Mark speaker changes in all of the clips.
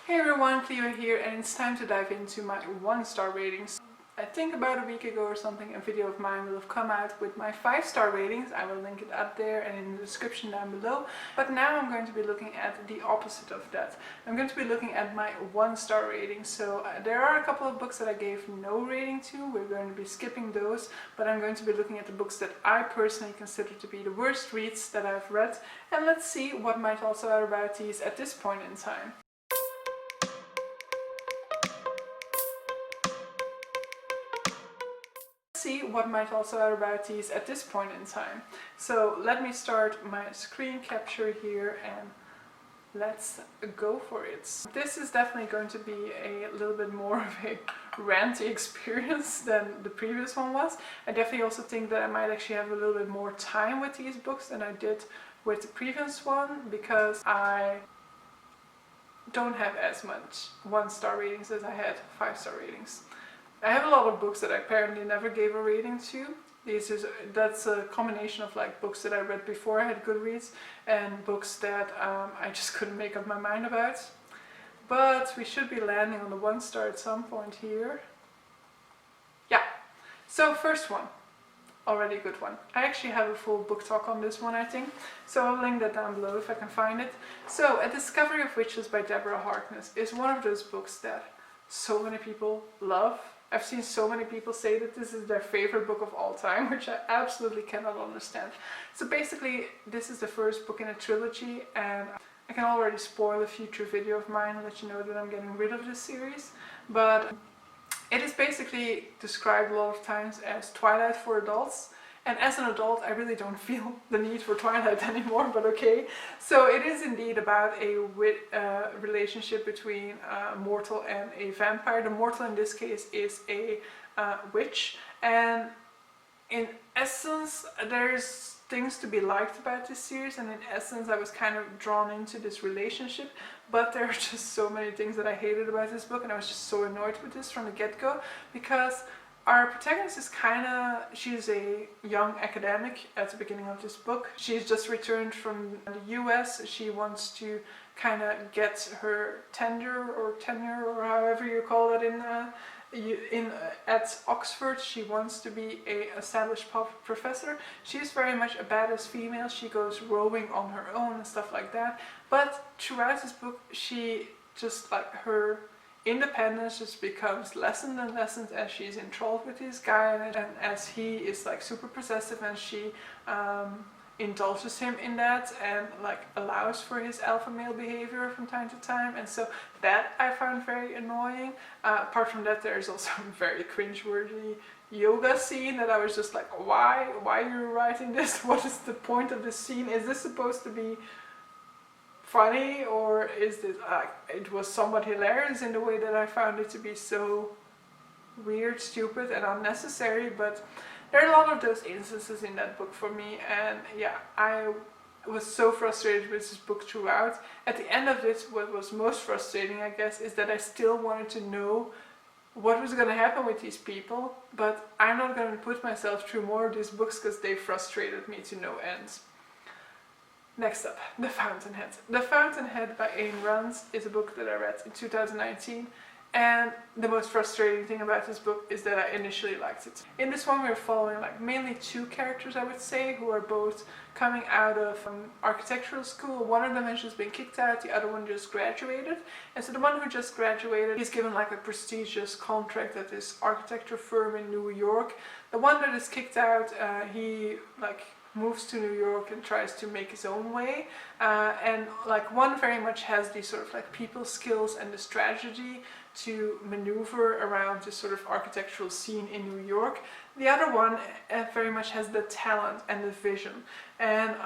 Speaker 1: Hey everyone, Clio here, and it's time to dive into my 1-star ratings. I think about a week ago or something a video of mine will have come out with my 5-star ratings. I will link it up there and in the description down below. But now I'm going to be looking at the opposite of that. I'm going to be looking at my 1-star ratings. So there are a couple of books that I gave no rating to. We're going to be skipping those, but I'm going to be looking at the books that I personally consider to be the worst reads that I've read. And let's see what my thoughts are about these at this point in time. See what my thoughts are about these at this point in time. So let me start my screen capture here and let's go for it. This is definitely going to be a little bit more of a ranty experience than the previous one was. I definitely also think that I might actually have a little bit more time with these books than I did with the previous one, because I don't have as much 1-star ratings as I had 5-star ratings. I have a lot of books that I apparently never gave a rating to. That's a combination of like books that I read before I had Goodreads and books that I just couldn't make up my mind about. But we should be landing on the 1-star at some point here. Yeah, so first one, already a good one. I actually have a full book talk on this one, I think, so I'll link that down below if I can find it. So A Discovery of Witches by Deborah Harkness is one of those books that so many people love. I've seen so many people say that this is their favorite book of all time, which I absolutely cannot understand. So basically, this is the first book in a trilogy, and I can already spoil a future video of mine and let you know that I'm getting rid of this series. But it is basically described a lot of times as Twilight for adults. And as an adult, I really don't feel the need for Twilight anymore, but okay. So it is indeed about a relationship between a mortal and a vampire. The mortal in this case is a witch. And in essence, there's things to be liked about this series. And in essence, I was kind of drawn into this relationship. But there are just so many things that I hated about this book. And I was just so annoyed with this from the get-go. Because our protagonist is she's a young academic at the beginning of this book. She's just returned from the US. She wants to kind of get her tenure or however you call it at Oxford. She wants to be a established professor. She's very much a badass female. She goes rowing on her own and stuff like that. But throughout this book, she just like her independence just becomes lessened and lessened as she's enthralled with this guy, and as he is like super possessive, and she indulges him in that and like allows for his alpha male behavior from time to time. And so that I found very annoying. Apart from that, there's also a very cringeworthy yoga scene that I was just like, why are you writing this? What is the point of this scene? Is this supposed to be funny, or is this it was somewhat hilarious in the way that I found it to be so weird, stupid and unnecessary. But there are a lot of those instances in that book for me, and yeah, I was so frustrated with this book throughout. At the end of it, what was most frustrating, I guess, is that I still wanted to know what was going to happen with these people, but I'm not going to put myself through more of these books because they frustrated me to no end. Next up, The Fountainhead. The Fountainhead by Ayn Rand is a book that I read in 2019, and the most frustrating thing about this book is that I initially liked it. In this one we're following like mainly two characters, I would say, who are both coming out of architectural school. One of them has just been kicked out, the other one just graduated. And so the one who just graduated, he's given like a prestigious contract at this architecture firm in New York. The one that is kicked out, he like moves to New York and tries to make his own way, and like one very much has these sort of like people skills and the strategy to maneuver around this sort of architectural scene in New York. The other one very much has the talent and the vision, and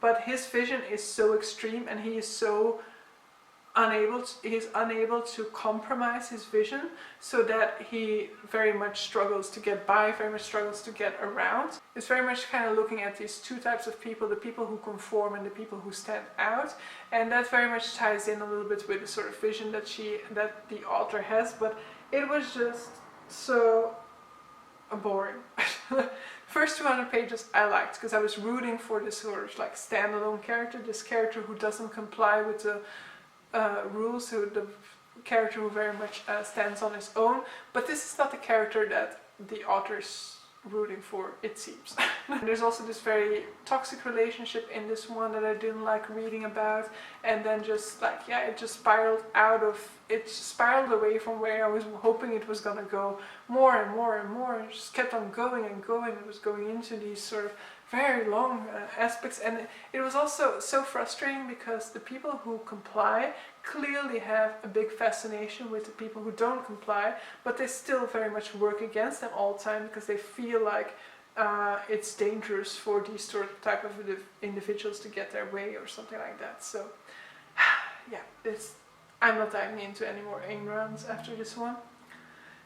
Speaker 1: but his vision is so extreme, and he is so unable to compromise his vision, so that he very much struggles to get by, very much struggles to get around. It's very much kind of looking at these two types of people, the people who conform and the people who stand out, and that very much ties in a little bit with the sort of vision that the author has. But it was just so boring. First 200 pages I liked, because I was rooting for this sort of like standalone character, this character who doesn't comply with the rules, so the character who very much stands on his own, but this is not the character that the author's rooting for, it seems. There's also this very toxic relationship in this one that I didn't like reading about, and then just like, yeah, it just spiraled away from where I was hoping it was gonna go, more and more and more, and it just kept on going and going. It was going into these sort of very long aspects, and it was also so frustrating because the people who comply clearly have a big fascination with the people who don't comply, but they still very much work against them all the time because they feel like it's dangerous for these sort of type of individuals to get their way or something like that. So yeah, I'm not diving into any more Ayn Rands after this one.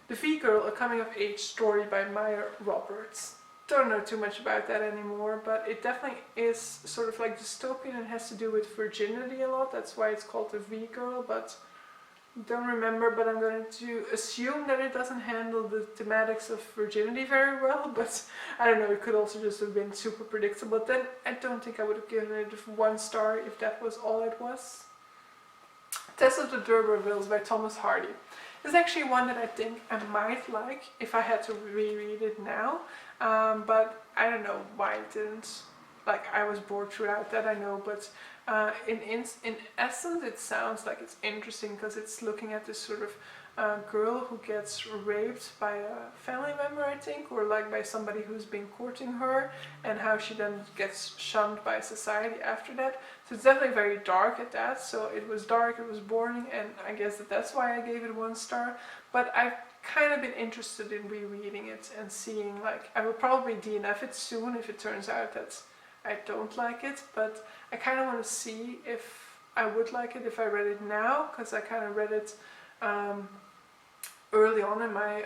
Speaker 1: The V-Girl, a coming-of-age story by Maya Roberts. Don't know too much about that anymore, but it definitely is sort of like dystopian and has to do with virginity a lot. That's why it's called the V-Girl, but don't remember, but I'm going to assume that it doesn't handle the thematics of virginity very well, but I don't know, it could also just have been super predictable. Then I don't think I would have given it 1 star if that was all it was. Test of the D'Urbervilles by Thomas Hardy. This is actually one that I think I might like if I had to reread it now, but I don't know why it didn't. Like, I was bored throughout that, I know, but in essence it sounds like it's interesting because it's looking at this sort of girl who gets raped by a family member, I think, or like by somebody who's been courting her, and how she then gets shunned by society after that. So it's definitely very dark at that. So it was dark, it was boring, and I guess that's why I gave it 1 star. But I've kind of been interested in rereading it and seeing, like, I will probably DNF it soon if it turns out that I don't like it, but I kind of want to see if I would like it if I read it now, because I kind of read it early on in my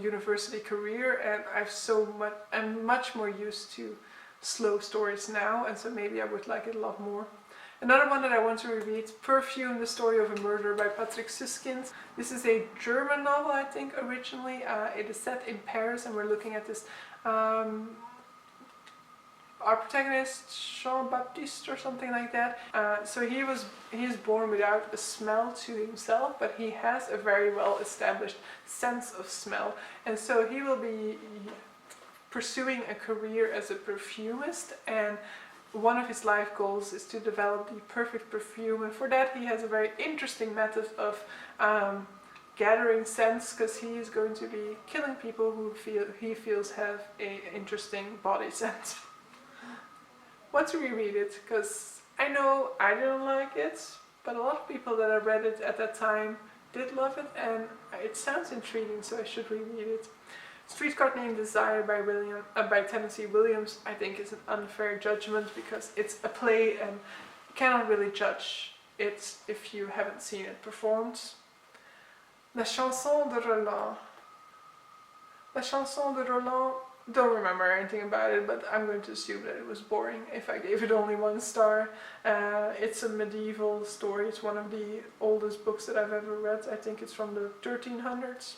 Speaker 1: university career, and I'm much more used to slow stories now, and so maybe I would like it a lot more. Another one that I want to reread, Perfume, the Story of a Murder by Patrick Süskind. This is a German novel, I think, originally. It is set in Paris, and we're looking at this our protagonist, Jean-Baptiste or something like that. So he is born without a smell to himself, but he has a very well established sense of smell, and so he will be pursuing a career as a perfumist, and one of his life goals is to develop the perfect perfume, and for that he has a very interesting method of gathering scents, because he is going to be killing people who he feels have an interesting body scent. Want to reread it, because I know I didn't like it, but a lot of people that I read it at that time did love it, and it sounds intriguing, so I should reread it. Streetcar Named Desire by Tennessee Williams, I think is an unfair judgment because it's a play and you cannot really judge it if you haven't seen it performed. La Chanson de Roland. La Chanson de Roland, don't remember anything about it, but I'm going to assume that it was boring if I gave it only 1 star. It's a medieval story. It's one of the oldest books that I've ever read. I think it's from the 1300s.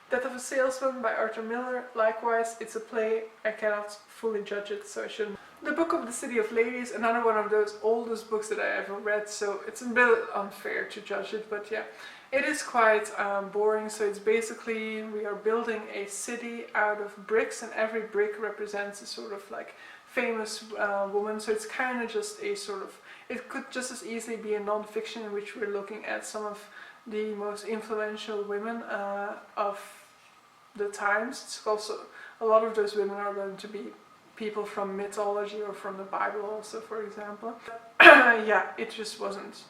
Speaker 1: Death of a Salesman by Arthur Miller. Likewise, it's a play. I cannot fully judge it, so I shouldn't. The Book of the City of Ladies, another one of those oldest books that I ever read, so it's a bit unfair to judge it, but yeah. It is quite boring, so it's basically we are building a city out of bricks, and every brick represents a sort of like famous woman, so it's kind of just a sort of, it could just as easily be a non-fiction in which we're looking at some of the most influential women of the times. It's also, a lot of those women are going to be people from mythology or from the Bible also, for example. Yeah, it just wasn't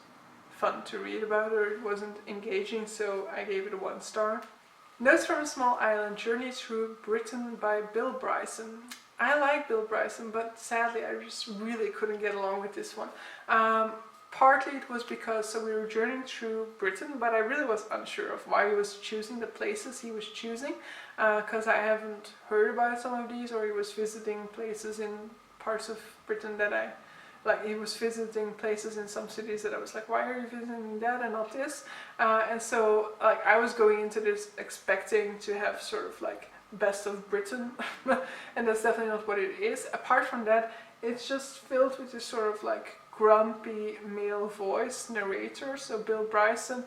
Speaker 1: fun to read about, or it wasn't engaging, so I gave it a 1 star. Notes from a Small Island, Journey Through Britain by Bill Bryson. I like Bill Bryson, but sadly I just really couldn't get along with this one. Partly it was because we were journeying through Britain, but I really was unsure of why he was choosing the places he was choosing, because I haven't heard about some of these, or he was visiting places in parts of Britain that he was visiting places in some cities that I was like, why are you visiting that and not this? And so like I was going into this expecting to have sort of like best of Britain, and that's definitely not what it is. Apart from that, it's just filled with this sort of like grumpy male voice narrator. So Bill Bryson,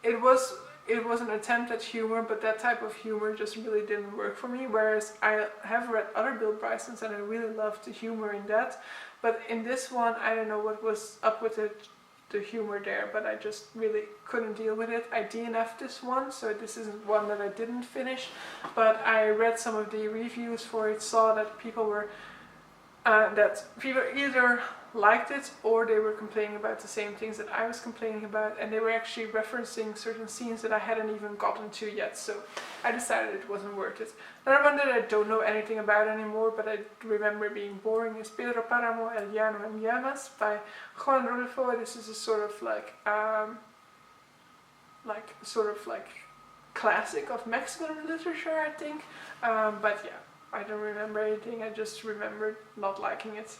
Speaker 1: it was an attempt at humor, but that type of humor just really didn't work for me. Whereas I have read other Bill Brysons and I really loved the humor in that. But in this one, I don't know what was up with the humor there, but I just really couldn't deal with it. I DNF'd this one, so this isn't one that I didn't finish. But I read some of the reviews for it, saw that people were either liked it or they were complaining about the same things that I was complaining about, and they were actually referencing certain scenes that I hadn't even gotten to yet, so I decided it wasn't worth it. Another one that I don't know anything about anymore, but I remember being boring, is Pedro Páramo, El Llano en Llamas by Juan Rulfo. This is a sort of like classic of Mexican literature, I think, but yeah, I don't remember anything, I just remembered not liking it.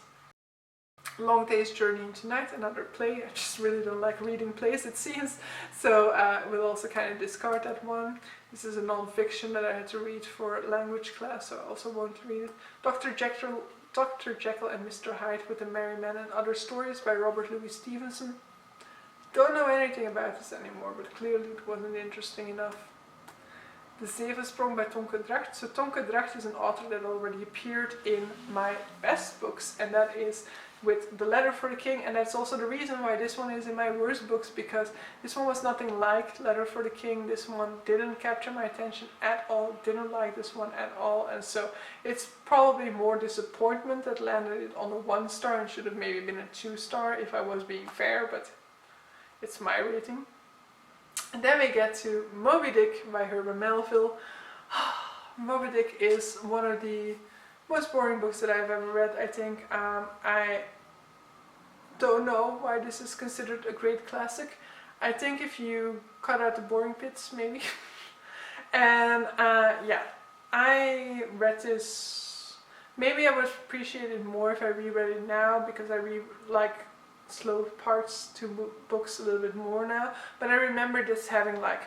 Speaker 1: Long Day's Journey into Night, another play. I just really don't like reading plays, it seems, so we'll also kind of discard that one. This is a non-fiction that I had to read for language class, so I also won't read it. Dr. Jekyll and Mr. Hyde with the Merry Men and Other Stories by Robert Louis Stevenson. Don't know anything about this anymore, but clearly it wasn't interesting enough. De Zevensprong by Tonke Dracht. So Tonke Dracht is an author that already appeared in my best books, and that is with The Letter for the King, and that's also the reason why this one is in my worst books, because this one was nothing like Letter for the King. This one didn't capture my attention at all, didn't like this one at all, and so it's probably more disappointment that landed it on a 1 star and should have maybe been a 2 star if I was being fair, but it's my rating. And then we get to Moby Dick by Herman Melville. Moby Dick is one of the most boring books that I've ever read, I think. I don't know why this is considered a great classic. I think if you cut out the boring bits, maybe. And yeah, I read this, maybe I would appreciate it more if I reread it now, because I like slow parts to books a little bit more now. But I remember this having like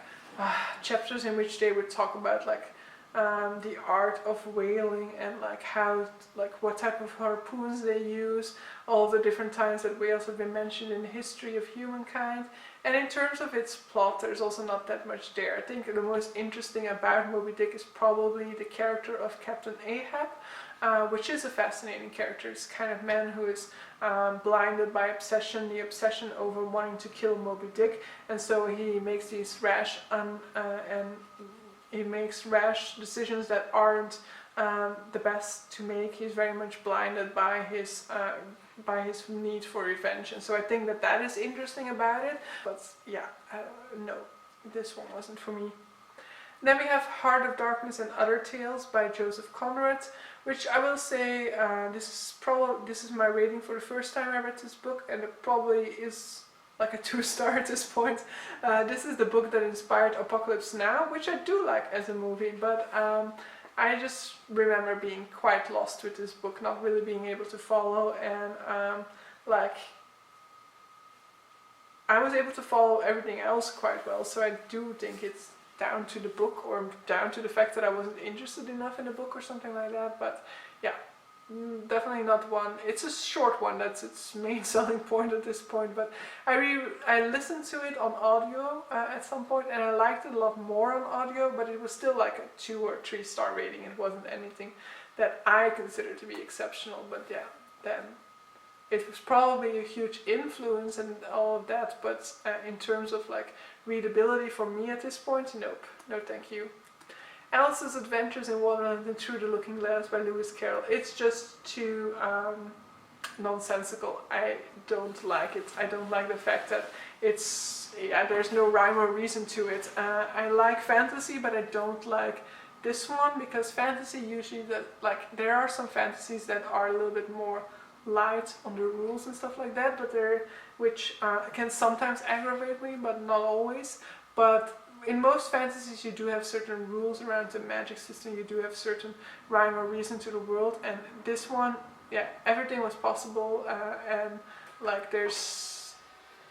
Speaker 1: chapters in which they would talk about like the art of whaling and like how, like what type of harpoons they use, all the different times that whales have been mentioned in the history of humankind. And in terms of its plot, there's also not that much there. I think the most interesting about Moby Dick is probably the character of Captain Ahab, which is a fascinating character. It's kind of man who is blinded by obsession, the obsession over wanting to kill Moby Dick, and so he makes these rash decisions that aren't the best to make. He's very much blinded by his need for revenge, and so I think that that is interesting about it. But yeah, no, this one wasn't for me. Then we have Heart of Darkness and Other Tales by Joseph Conrad, which I will say this is my rating for the first time I read this book, and it probably is like a 2 star at this point. This is the book that inspired Apocalypse Now, which I do like as a movie, but I just remember being quite lost with this book, not really being able to follow, and like I was able to follow everything else quite well, so I do think it's down to the book or down to the fact that I wasn't interested enough in the book or something like that. But yeah, definitely not one. It's a short one, that's its main selling point at this point, but I listened to it on audio at some point, and I liked it a lot more on audio, but it was still like a 2 or 3 star rating. It wasn't anything that I considered to be exceptional, but yeah, then it was probably a huge influence and all of that, but in terms of like readability for me at this point, nope, no thank you. Alice's Adventures in Wonderland and Through the Looking Glass by Lewis Carroll. It's just too nonsensical. I don't like it. I don't like the fact that there's no rhyme or reason to it. I like fantasy, but I don't like this one, because fantasy usually there are some fantasies that are a little bit more light on the rules and stuff like that, but which can sometimes aggravate me, but not always. But in most fantasies you do have certain rules around the magic system, you do have certain rhyme or reason to the world, and this one, yeah, everything was possible, and like there's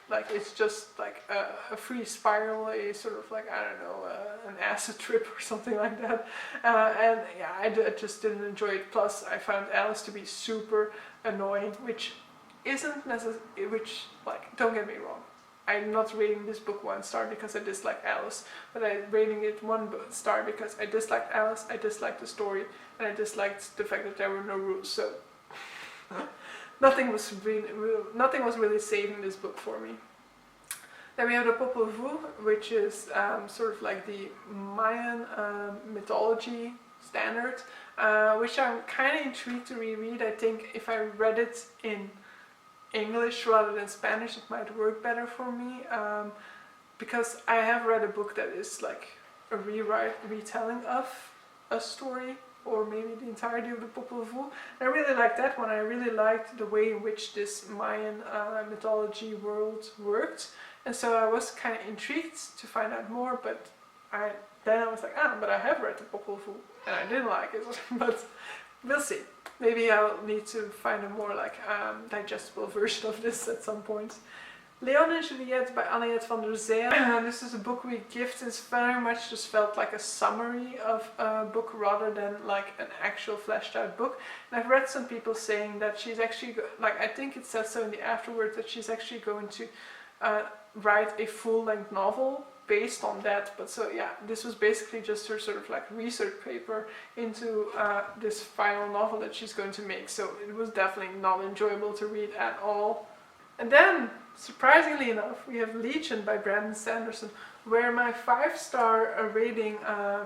Speaker 1: like it's just like a free spiral, a sort of like, I don't know, an acid trip or something like that, and yeah, I just didn't enjoy it. Plus I found Alice to be super annoying, which isn't necessarily, which, like, don't get me wrong, I'm not rating this book 1 star because I dislike Alice, but I'm rating it 1 star because I disliked Alice, I disliked the story, and I disliked the fact that there were no rules. So nothing was really saving this book for me. Then we have the Popol Vuh, which is sort of like the Mayan mythology standard, which I'm kind of intrigued to reread. I think if I read it in English rather than Spanish, it might work better for me, because I have read a book that is like a retelling of a story, or maybe the entirety of the Popol Vuh. And I really liked that one. I really liked the way in which this Mayan mythology world worked, and so I was kind of intrigued to find out more, but then I was like, but I have read the Popol Vuh and I didn't like it. But we'll see. Maybe I'll need to find a more like digestible version of this at some point. Leon and Juliet by Annette van der Zijl. This is a book we gifted. It's very much just felt like a summary of a book rather than like an actual fleshed out book. And I've read some people saying that she's actually, like, I think it says so in the afterword, that she's actually going to write a full-length novel based on that. But so yeah, this was basically just her sort of like research paper into this final novel that she's going to make. So it was definitely not enjoyable to read at all. And then, surprisingly enough, we have Legion by Brandon Sanderson, where my 5-star rating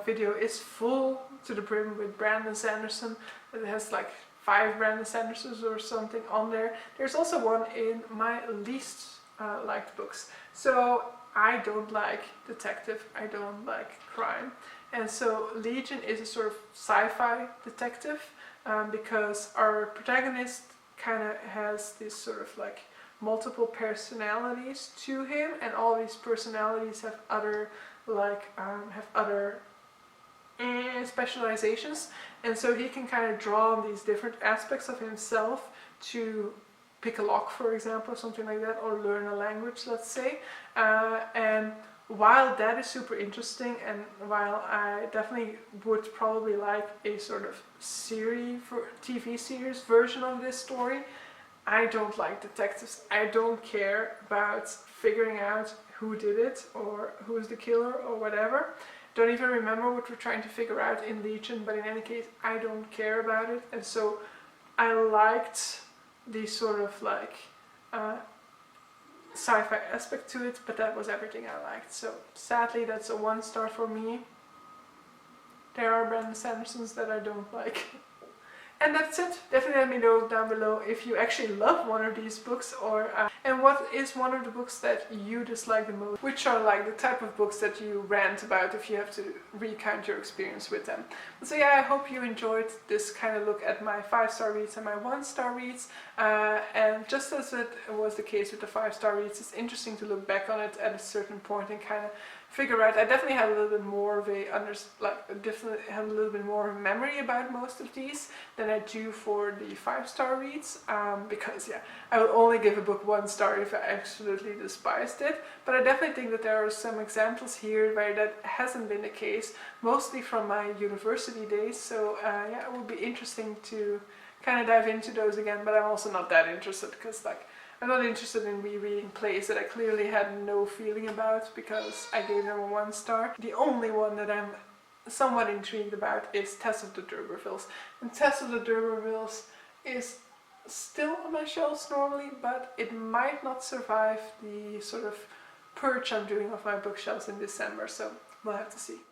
Speaker 1: video is full to the brim with Brandon Sanderson. It has like 5 Brandon Sandersons or something on there. There's also one in my least liked books. So I don't like detective, I don't like crime. And so Legion is a sort of sci-fi detective, because our protagonist kind of has this sort of like multiple personalities to him, and all these personalities have other specializations, and so he can kind of draw on these different aspects of himself to pick a lock, for example, or something like that, or learn a language, let's say. And while that is super interesting, and while I definitely would probably like a sort of TV series version of this story, I don't like detectives. I don't care about figuring out who did it or who is the killer or whatever. Don't even remember what we're trying to figure out in Legion, but in any case, I don't care about it. And so I liked the sort of like sci-fi aspect to it, but that was everything I liked. So sadly, that's a 1-star for me. There are Brandon Sandersons that I don't like. And that's it. Definitely let me know down below if you actually love one of these books, or and what is one of the books that you dislike the most. Which are like the type of books that you rant about if you have to recount your experience with them. So yeah, I hope you enjoyed this kind of look at my 5-star reads and my 1-star reads. And just as it was the case with the 5-star reads, it's interesting to look back on it at a certain point and kind of figure out. I definitely had a little bit more of a memory about most of these than I do for the 5-star reads, because yeah, I would only give a book 1 star if I absolutely despised it. But I definitely think that there are some examples here where that hasn't been the case, mostly from my university days. So yeah, it would be interesting to kind of dive into those again. But I'm also not that interested, because like, I'm not interested in rereading plays that I clearly had no feeling about because I gave them a 1 star. The only one that I'm somewhat intrigued about is Tess of the D'Urbervilles. And Tess of the D'Urbervilles is still on my shelves normally, but it might not survive the sort of purge I'm doing of my bookshelves in December, so we'll have to see.